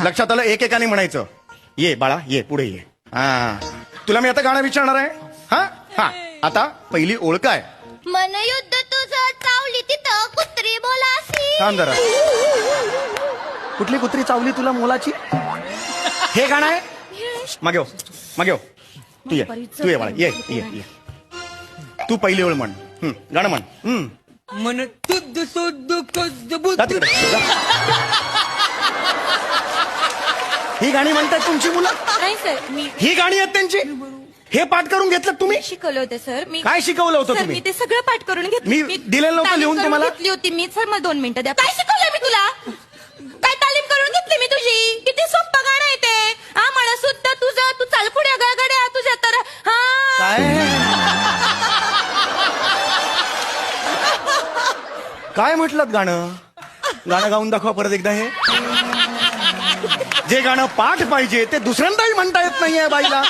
लक्षात आलं? एकेकाने म्हणायचं. ये बाळा ये, पुढे ये. हा, तुला मी आता गाणं विचारणार आहे. हा हा, आता पहिली ओळ काय? मन युद्ध तुझं चावली तिथं कुत्री बोलासी. थांब जरा. कुठली कुत्री चावली तुला मोलाची? हे गाणं आहे? मागे हो, मागे हो. तू ये बाळा, ये ये ये. तू पहिली ओळ म्हण. गाणं म्हण. मन तुझ सुद्ध जा तिकडे, जा. ही गाणी म्हणतायत तुमची मुलं? नाही सर, मी ही गाणी आहेत त्यांची? हे पाठ करून घेतलं तुम्ही? शिकवलं होतं सर. मी काय शिकवलं होतं सर, तुम्ही? मी ते सगळं पाठ करून घेतलं. मी दिलेलं नव्हतं तालीम लिहून करून तुम्हाला? घेतली होती मी. सर मला 2 मिनिटं द्या. काय शिकवलंय मी तुला? काय तालीम करून घेतली मी तुझी? किती सोपं गाणं आहे ते. हा, मला सुद्धा तुझं, तू चाल पुढे गडगड्या तुझ्या तर. हा, काय म्हटलं गाणं? गाणं गाऊन दाखवा परत एकदा. हे जे गाणं पाठ पाहिजे ते दुसऱ्यांदाही म्हणता येत नाहीये बाईला.